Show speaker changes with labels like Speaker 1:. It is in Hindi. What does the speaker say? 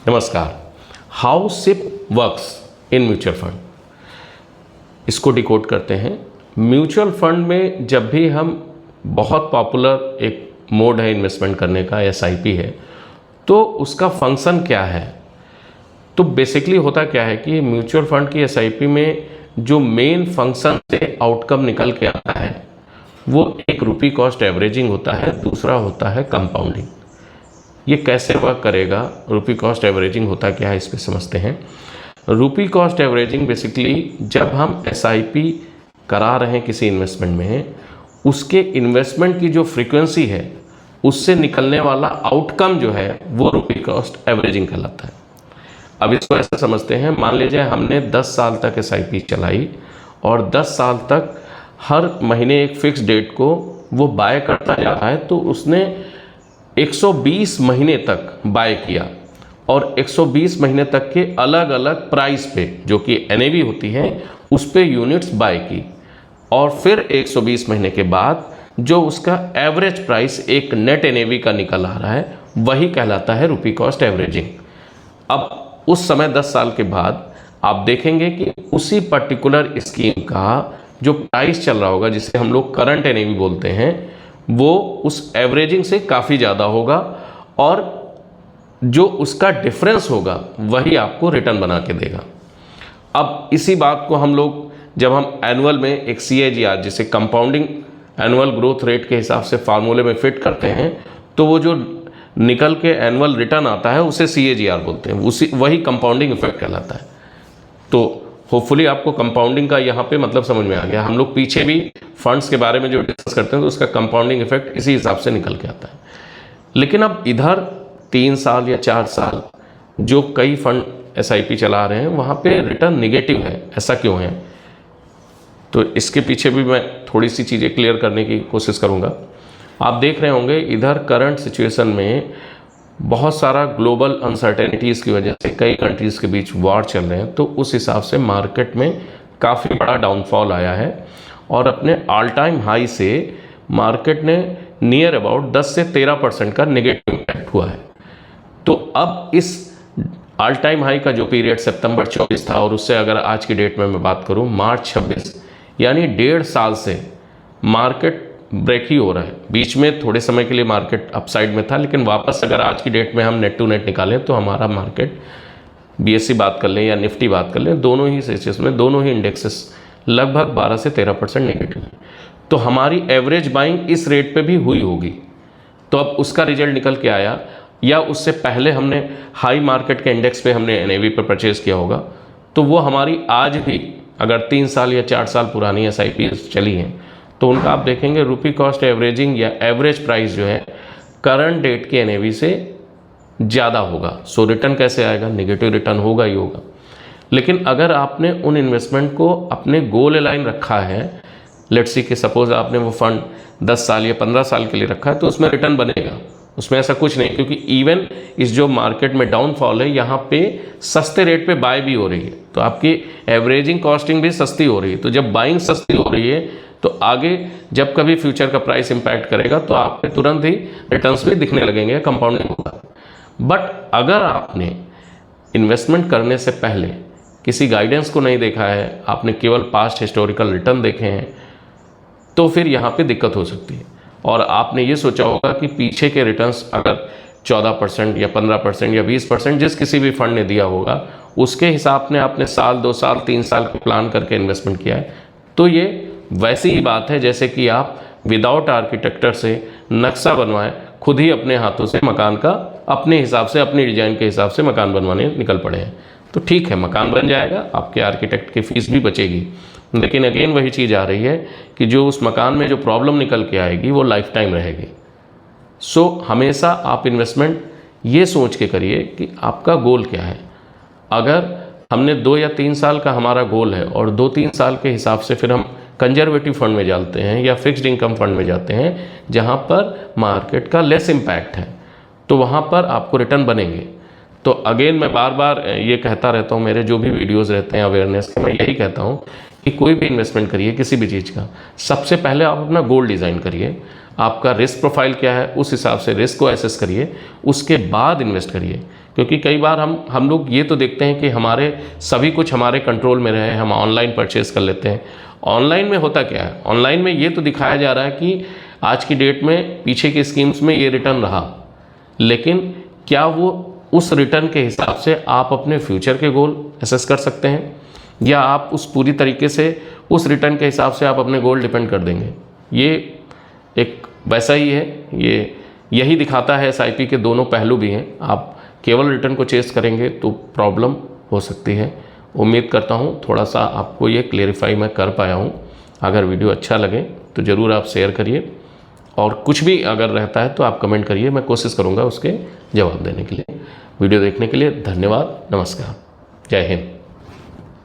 Speaker 1: नमस्कार। How SIP works in mutual fund, इसको डिकोड करते हैं। म्यूचुअल फंड में जब भी हम, बहुत पॉपुलर एक मोड है इन्वेस्टमेंट करने का, एसआईपी है, तो उसका फंक्शन क्या है। तो बेसिकली होता क्या है कि म्यूचुअल फंड की एसआईपी में जो मेन फंक्शन से आउटकम निकल के आता है वो एक रुपी कॉस्ट एवरेजिंग होता है, दूसरा होता है कंपाउंडिंग। ये कैसे वर्क करेगा, रुपी कॉस्ट एवरेजिंग होता क्या है, इस पर समझते हैं। रुपी कॉस्ट एवरेजिंग बेसिकली जब हम एसआईपी करा रहे हैं किसी इन्वेस्टमेंट में, उसके इन्वेस्टमेंट की जो फ्रीक्वेंसी है उससे निकलने वाला आउटकम जो है वो रुपी कॉस्ट एवरेजिंग कहलाता है। अब इसको ऐसा समझते हैं, मान लीजिए हमने 10 साल तक एसआईपी चलाई और 10 साल तक हर महीने एक फिक्स डेट को वो बाय करता जा रहा है, तो उसने 120 महीने तक बाय किया और 120 महीने तक के अलग अलग प्राइस पे, जो कि एनएवी होती है, उस पे यूनिट्स बाय की, और फिर 120 महीने के बाद जो उसका एवरेज प्राइस एक नेट एनएवी का निकल आ रहा है, वही कहलाता है रुपी कॉस्ट एवरेजिंग। अब उस समय 10 साल के बाद आप देखेंगे कि उसी पर्टिकुलर स्कीम का जो प्राइस चल रहा होगा, जिसे हम लोग करंट एनएवी बोलते हैं, वो उस एवरेजिंग से काफ़ी ज़्यादा होगा, और जो उसका डिफरेंस होगा वही आपको रिटर्न बना के देगा। अब इसी बात को हम लोग जब हम एनुअल में एक CAGR, जिसे कंपाउंडिंग एनुअल ग्रोथ रेट के हिसाब से फार्मूले में फिट करते हैं, तो वो जो निकल के एनुअल रिटर्न आता है उसे CAGR बोलते हैं, वही कंपाउंडिंग इफेक्ट कहलाता है। तो होपफुली आपको कंपाउंडिंग का यहाँ पे मतलब समझ में आ गया। हम लोग पीछे भी फंड्स के बारे में जो डिस्कस करते हैं तो उसका कंपाउंडिंग इफेक्ट इसी हिसाब से निकल के आता है। लेकिन अब इधर 3 साल या 4 साल जो कई फंड एसआईपी चला रहे हैं, वहाँ पे रिटर्न निगेटिव है। ऐसा क्यों है? तो इसके पीछे भी मैं थोड़ी सी चीज़ें क्लियर करने की कोशिश करूँगा। आप देख रहे होंगे इधर करंट सिचुएशन में बहुत सारा ग्लोबल अनसर्टेनिटीज़ की वजह से कई कंट्रीज़ के बीच वॉर चल रहे हैं, तो उस हिसाब से मार्केट में काफ़ी बड़ा डाउनफॉल आया है और अपने ऑल टाइम हाई से मार्केट ने नियर अबाउट 10 से 13% का नेगेटिव इम्पैक्ट हुआ है। तो अब इस ऑल टाइम हाई का जो पीरियड सितंबर 24 था, और उससे अगर आज की डेट में मैं बात करूं मार्च 26, यानी 1.5 साल से मार्केट ब्रेक ही हो रहा है। बीच में थोड़े समय के लिए मार्केट अपसाइड में था, लेकिन वापस अगर आज की डेट में हम नेट टू नेट निकालें तो हमारा मार्केट BSE बात कर लें या निफ्टी बात कर लें, दोनों ही सेशंस में दोनों ही इंडेक्सेस लगभग 12 से 13% नेगेटिव है। तो हमारी एवरेज बाइंग इस रेट पे भी हुई होगी। तो अब उसका रिजल्ट निकल के आया, या उससे पहले हमने हाई मार्केट के इंडेक्स पे हमने NAV पे परचेज़ किया होगा, तो वो हमारी आज भी अगर 3 साल या 4 साल पुरानी SIP चली हैं, तो उनका आप देखेंगे रुपी कॉस्ट एवरेजिंग या एवरेज प्राइस जो है करंट डेट के NAV से ज़्यादा होगा। सो रिटर्न कैसे आएगा? नेगेटिव रिटर्न होगा ही होगा। लेकिन अगर आपने उन इन्वेस्टमेंट को अपने गोल अलाइन रखा है, लेट्स सी कि सपोज आपने वो फंड 10 साल या 15 साल के लिए रखा है, तो उसमें रिटर्न बनेगा, उसमें ऐसा कुछ नहीं। क्योंकि इवन इस जो मार्केट में डाउनफॉल है, यहाँ पे सस्ते रेट पे बाय भी हो रही है, तो आपकी एवरेजिंग कॉस्टिंग भी सस्ती हो रही है। तो जब बाइंग सस्ती हो रही है, तो आगे जब कभी फ्यूचर का प्राइस इंपैक्ट करेगा तो आपके तुरंत ही रिटर्न्स भी दिखने लगेंगे, कंपाउंडिंग होगा। बट अगर आपने इन्वेस्टमेंट करने से पहले किसी गाइडेंस को नहीं देखा है, आपने केवल पास्ट हिस्टोरिकल रिटर्न देखे हैं, तो फिर यहाँ पे दिक्कत हो सकती है। और आपने ये सोचा होगा कि पीछे के रिटर्न्स अगर 14% या 15% या 20% जिस किसी भी फंड ने दिया होगा, उसके हिसाब से आपने साल 2 साल 3 साल के प्लान करके इन्वेस्टमेंट किया है, तो ये वैसी ही बात है जैसे कि आप विदाउट आर्किटेक्चर से नक्शा बनवाएं, खुद ही अपने हाथों से मकान का अपने हिसाब से, अपनी डिजाइन के हिसाब से मकान बनवाने निकल पड़े हैं। तो ठीक है, मकान बन जाएगा, आपके आर्किटेक्ट की फीस भी बचेगी, लेकिन अगेन वही चीज़ आ रही है कि जो उस मकान में जो प्रॉब्लम निकल के आएगी वो लाइफ टाइम रहेगी। सो हमेशा आप इन्वेस्टमेंट ये सोच के करिए कि आपका गोल क्या है। अगर हमने 2 या 3 साल का हमारा गोल है और 2-3 साल के हिसाब से फिर हम कंजर्वेटिव फंड में जाते हैं या फिक्स्ड इनकम फंड में जाते हैं, जहाँ पर मार्केट का लेस इम्पैक्ट है, तो वहाँ पर आपको रिटर्न बनेंगे। तो अगेन मैं बार बार ये कहता रहता हूँ, मेरे जो भी वीडियोस रहते हैं अवेयरनेस के, मैं यही कहता हूँ कि कोई भी इन्वेस्टमेंट करिए किसी भी चीज़ का, सबसे पहले आप अपना गोल डिज़ाइन करिए। आपका रिस्क प्रोफाइल क्या है, उस हिसाब से रिस्क को एसेस करिए, उसके बाद इन्वेस्ट करिए। क्योंकि कई बार हम लोग ये तो देखते हैं कि हमारे सभी कुछ हमारे कंट्रोल में रहे, हम ऑनलाइन परचेज़ कर लेते हैं। ऑनलाइन में होता क्या है, ऑनलाइन में ये तो दिखाया जा रहा है कि आज की डेट में पीछे की स्कीम्स में ये रिटर्न रहा, लेकिन क्या वो उस रिटर्न के हिसाब से आप अपने फ्यूचर के गोल एसेस कर सकते हैं, या आप उस पूरी तरीके से उस रिटर्न के हिसाब से आप अपने गोल डिपेंड कर देंगे। ये एक वैसा ही है, यही दिखाता है SIP के दोनों पहलू भी हैं। आप केवल रिटर्न को चेस करेंगे तो प्रॉब्लम हो सकती है। उम्मीद करता हूँ थोड़ा सा आपको ये क्लेरिफाई मैं कर पाया हूँ। अगर वीडियो अच्छा लगे तो ज़रूर आप शेयर करिए, और कुछ भी अगर रहता है तो आप कमेंट करिए, मैं कोशिश करूँगा उसके जवाब देने के लिए। वीडियो देखने के लिए धन्यवाद। नमस्कार। जय हिंद।